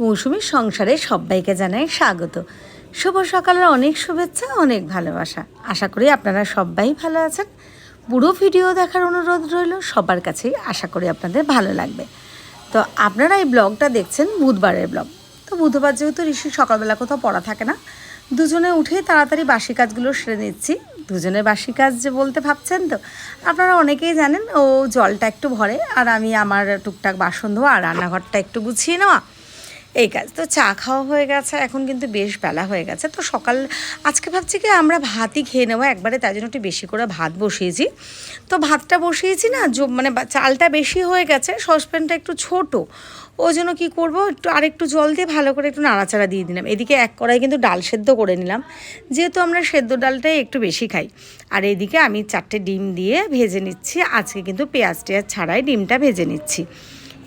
মৌসুমীর সংসারে সবাইকে জানাই স্বাগত। শুভ সকালের অনেক শুভেচ্ছা, অনেক ভালোবাসা। আশা করি আপনারা সবাই ভালো আছেন। পুরো ভিডিও দেখার অনুরোধ রইল সবার কাছেই, আশা করি আপনাদের ভালো লাগবে। তো আপনারা এই ব্লগটা দেখছেন বুধবারের ব্লগ। তো বুধবার যেহেতু ঋষি সকালবেলা কোথাও পড়া থাকে না, দুজনে উঠেই তাড়াতাড়ি বাসি কাজগুলো সেরে নিচ্ছি। দুজনে বাসি কাজ যে বলতে ভাবছেন তো, আপনারা অনেকেই জানেন ও জলটা একটু ভরে আর আমি আমার টুকটাক বাসন ধোয়া আর রান্নাঘরটা একটু গুছিয়ে নেওয়া, এই কাজ। তো চা খাওয়া হয়ে গেছে, এখন কিন্তু বেশ বেলা হয়ে গেছে। তো সকাল আজকে ভাবছি কি আমরা ভাতই খেয়ে নেবো একবারে, তাই জন্য একটু বেশি করে ভাত বসিয়েছি। তো ভাতটা বসিয়েছি না, মানে চালটা বেশি হয়ে গেছে, সসপ্যানটা একটু ছোট, ওই জন্য কী করবো, একটু আরেকটু জল দিয়ে ভালো করে একটু নাড়াচাড়া দিয়ে দিলাম। এদিকে এক কড়াই কিন্তু ডাল সেদ্ধ করে নিলাম, যেহেতু আমরা সেদ্ধ ডালটাই একটু বেশি খাই। আর এইদিকে আমি 4টে ডিম দিয়ে ভেজে নিচ্ছি। আজকে কিন্তু পেঁয়াজ টেয়াজ ছাড়াই ডিমটা ভেজে নিচ্ছি।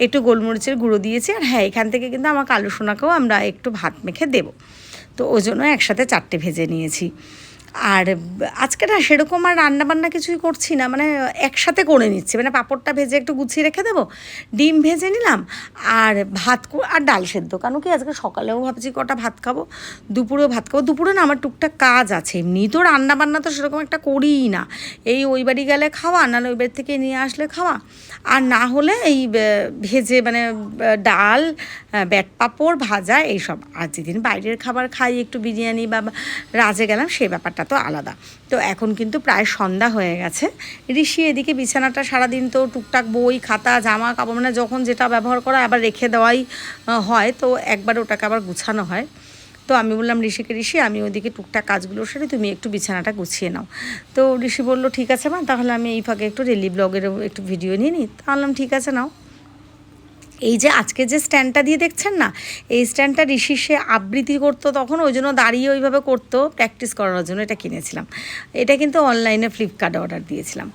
একটু গোলমরিচের গুঁড়ো দিয়েছি। আর হ্যাঁ, এখান থেকে কিন্তু আমার কালো সোনাকেও আমরা একটু ভাত মেখে দেবো, তো ওই জন্য একসাথে 4টে ভেজে নিয়েছি। আর আজকে না সেরকম আর রান্নাবান্না কিছুই করছি না, মানে একসাথে করে নিচ্ছি। মানে পাঁপড়টা ভেজে একটু গুছিয়ে রেখে দেবো, ডিম ভেজে নিলাম আর ভাত আর ডাল সেদ্ধ। কারণ কি আজকে সকালেও ভাবছি কটা ভাত খাবো, দুপুরেও ভাত খাবো। দুপুরে না আমার টুকটাক কাজ আছে, এমনি তো রান্নাবান্না তো সেরকম একটা করিই না। এই ওই বাড়ি গেলে খাওয়া, নাহলে ওই বাড়ি থেকে নিয়ে আসলে খাওয়া, আর না হলে এই ভেজে মানে ডাল, ব্যাট পাঁপড় ভাজা এইসব। আর যেদিন বাইরের খাবার খাই, একটু বিরিয়ানি বা রাজে গেলাম, সেই ব্যাপারটা তো আলাদা। তো এখন কিন্তু প্রায় সন্ধ্যা হয়ে গেছে। ঋষি এদিকে বিছানাটা সারাদিন তো টুকটাক বই খাতা জামা কাপড় মানে যখন যেটা ব্যবহার করা আবার রেখে দেওয়াই হয়, তো একবার ওটাকে আবার গুছানো হয়। তো আমি বললাম ঋষিকে, ঋষি আমি ওইদিকে টুকটাক কাজগুলো সেরে তুমি একটু বিছানাটা গুছিয়ে নাও। তো ঋষি বললো ঠিক আছে মা, তাহলে আমি এই ফাঁকে একটু ডেলি ব্লগেরও একটু ভিডিও নিয়ে নিই। তাহলে ঠিক আছে নাও। এই যে আজকে যে স্ট্যান্ডটা দিয়ে দেখছেন না, এই স্ট্যান্ডটা ঋষি সে আবৃত্তি করতো তখন, ওই জন্য দাঁড়িয়ে ওইভাবে করতো, প্র্যাকটিস করানোর জন্য এটা কিনেছিলাম। এটা কিন্তু অনলাইনে ফ্লিপকার্টে অর্ডার দিয়েছিলাম।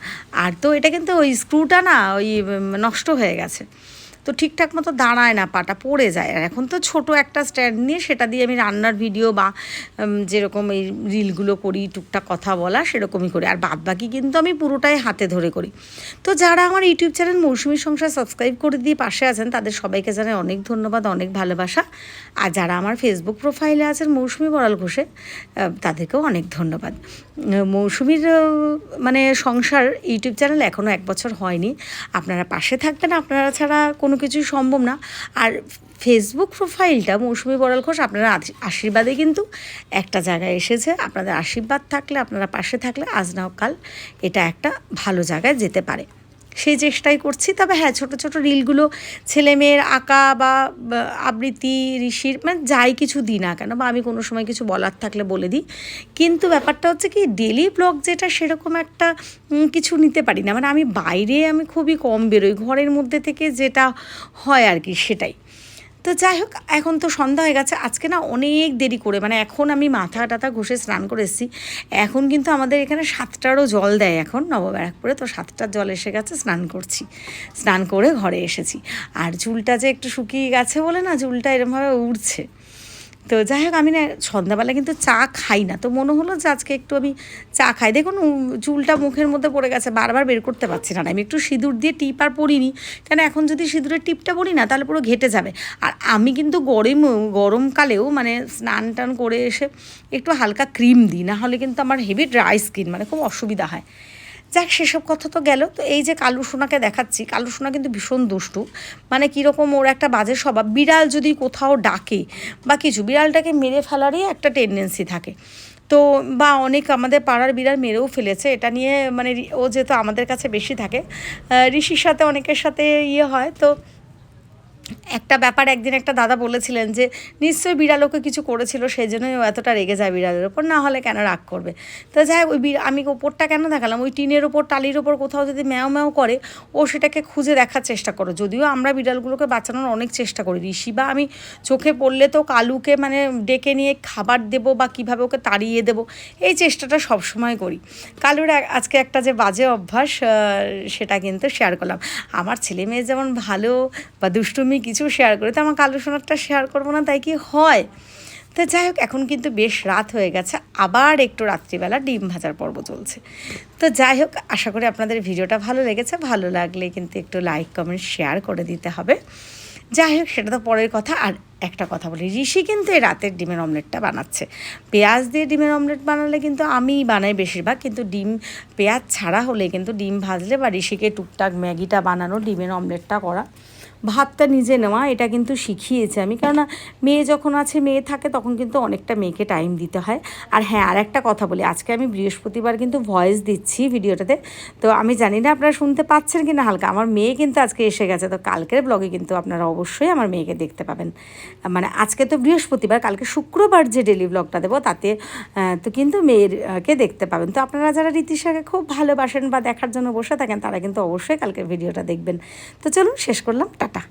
আর তো এটা কিন্তু ওই স্ক্রুটা না ওই নষ্ট হয়ে গেছে, তো ঠিকঠাক মতো দাঁড়ায় না, পাটা পড়ে যায়। আর এখন তো ছোট একটা স্ট্যান্ড নিয়ে সেটা দিয়ে আমি রান্নার ভিডিও বা যেরকম এই রিলগুলো করি, টুকটাক কথা বলা সেরকমই করি। আর বাদ বাকি কিন্তু আমি পুরোটাই হাতে ধরে করি। তো যারা আমার ইউটিউব চ্যানেল মৌসুমীর সংসার সাবস্ক্রাইব করে দিয়ে পাশে আছেন, তাদের সবাইকে জানাই অনেক ধন্যবাদ, অনেক ভালোবাসা। আর যারা আমার ফেসবুক প্রোফাইলে আছেন মৌসুমী বড়াল ঘোষে, তাদেরকেও অনেক ধন্যবাদ। মৌসুমীর মানে সংসার ইউটিউব চ্যানেল এখনও 1 বছর হয়নি। আপনারা পাশে থাকবেন, আপনারা ছাড়া কোনো কিছুই সম্ভব না। আর ফেসবুক প্রোফাইলটা মৌসুমী বড়াল ঘোষ আপনারা আশীর্বাদে কিন্তু একটা জায়গায় এসেছে। আপনাদের আশীর্বাদ থাকলে, আপনারা পাশে থাকলে আজ না কাল এটা একটা ভালো জায়গায় যেতে পারে, সেই চেষ্টাই করছি। তবে হ্যাঁ, ছোটো ছোটো রিলগুলো ছেলেমেয়ের আঁকা বা আবৃত্তি ঋষির মানে যাই কিছু দিই না কেন, বা আমি কোনো সময় কিছু বলার থাকলে বলে দিই। কিন্তু ব্যাপারটা হচ্ছে কি, ডেলি ব্লগ যেটা সেরকম একটা কিছু নিতে পারি না। মানে আমি খুবই কম বেরোই, ঘরের মধ্যে থেকে যেটা হয় আর কি সেটাই। তো যাই হোক, এখন তো সন্ধ্যা হয়ে গেছে। আজকে না অনেক দেরি করে, মানে এখন আমি মাথা টাথা ঘষে স্নান করে এসেছি। এখন কিন্তু আমাদের এখানে 7টারও জল দেয় এখন নবব্যারাকপুরে, তো 7টার জল এসে গেছে, স্নান করছি। স্নান করে ঘরে এসেছি। আর চুলটা যে একটু শুকিয়ে গেছে বলে না, চুলটা এরমভাবে উড়ছে। তো যাই হোক, আমি না সন্ধ্যাবেলা কিন্তু চা খাই না, তো মনে হলো যে আজকে একটু আমি চা খাই। দেখুন চুলটা মুখের মধ্যে পড়ে গেছে, বারবার বের করতে পারছি না। আমি একটু সিঁদুর দিয়ে টিপ আর পরিনি, কেন এখন যদি সিঁদুরের টিপটা পরি না তাহলে পুরো ঘেটে যাবে। আর আমি কিন্তু গরমকালেও মানে স্নান টান করে এসে একটু হালকা ক্রিম দিই, না হলে কিন্তু আমার হেভি ড্রাই স্কিন, মানে খুব অসুবিধা হয়। যাক, সেসব কথা তো গেল। তো এই যে কালু সোনাকে দেখাচ্ছি, কালু সোনা কিন্তু ভীষণ দুষ্টু, মানে কীরকম ওর একটা বাজে স্বভাব। বিড়াল যদি কোথাও ডাকে বা কিছু, বিড়ালটাকে মেরে ফেলারই একটা টেন্ডেন্সি থাকে। তো বা অনেক আমাদের পাড়ার বিড়াল মেরেও ফেলেছে, এটা নিয়ে মানে ও যেহেতু আমাদের কাছে বেশি থাকে, ঋষির সাথে অনেকের সাথে হয়। তো একটা ব্যাপার একদিন একটা দাদা বলেছিলেন যে নিশ্চয়ই বিড়াল ওকে কিছু করেছিল, সেই জন্যই ও এতটা রেগে যায় বিড়ালের ওপর, না হলে কেন রাগ করবে। তো যাই হোক, আমি ওপরটা কেন দেখালাম, ওই টিনের ওপর টালির ওপর কোথাও যদি ম্যাও ম্যাও করে, ও সেটাকে খুঁজে দেখার চেষ্টা করো। যদিও আমরা বিড়ালগুলোকে বাঁচানোর অনেক চেষ্টা করি, ঋষি বা আমি চোখে পড়লে তো কালুকে মানে ডেকে নিয়ে খাবার দেবো বা কীভাবে ওকে তাড়িয়ে দেবো, এই চেষ্টাটা সবসময় করি। কালুর আজকে একটা যে বাজে অভ্যাস, সেটা কিন্তু শেয়ার করলাম। আমার ছেলে মেয়ে যেমন ভালো বা দুষ্টুমি কিছু শেয়ার করে, তো আমার কালো সোনারটা শেয়ার করবো না, তাই কি হয়? তো যাই হোক, এখন কিন্তু বেশ রাত হয়ে গেছে, আবার একটু রাত্রিবেলা ডিম ভাজার পর্ব চলছে। তো যাই হোক, আশা করি আপনাদের ভিডিওটা ভালো লেগেছে। ভালো লাগলে কিন্তু একটু লাইক কমেন্ট শেয়ার করে দিতে হবে। যাই হোক, সেটা তো পরের কথা। আর একটা কথা বলি, ঋষি কিন্তু এই রাতের ডিমের অমলেটটা বানাচ্ছে। পেঁয়াজ দিয়ে ডিমের অমলেট বানালে কিন্তু আমিই বানাই বেশিরভাগ, কিন্তু ডিম পেঁয়াজ ছাড়া হলে কিন্তু ডিম ভাজলে বা ঋষিকে টুকটাক ম্যাগিটা বানানো, ডিমের অমলেটটা করা, ভাতটা নিজে নেওয়া, এটা কিন্তু শিখিয়েছি আমি। কেননা মেয়ে যখন আছে, মেয়ে থাকে, তখন কিন্তু অনেকটা মেয়েকে টাইম দিতে হয়। আর হ্যাঁ, আর একটা কথা বলি, আজকে আমি বৃহস্পতিবার কিন্তু ভয়েস দিচ্ছি ভিডিওটাতে, তো আমি জানি না আপনারা শুনতে পাচ্ছেন কি না হালকা। আমার মেয়ে কিন্তু আজকে এসে গেছে, তো কালকের ব্লগে কিন্তু আপনারা অবশ্যই আমার মেয়েকে দেখতে পাবেন। মানে আজকে তো বৃহস্পতিবার, কালকে শুক্রবার যে ডেলি ব্লগটা দেবো তাতে তো কিন্তু মেয়েরকে দেখতে পাবেন। তো আপনারা যারা রীতিশাকে খুব ভালোবাসেন বা দেখার জন্য বসে থাকেন, তারা কিন্তু অবশ্যই কালকের ভিডিওটা দেখবেন। তো চলুন শেষ করলাম।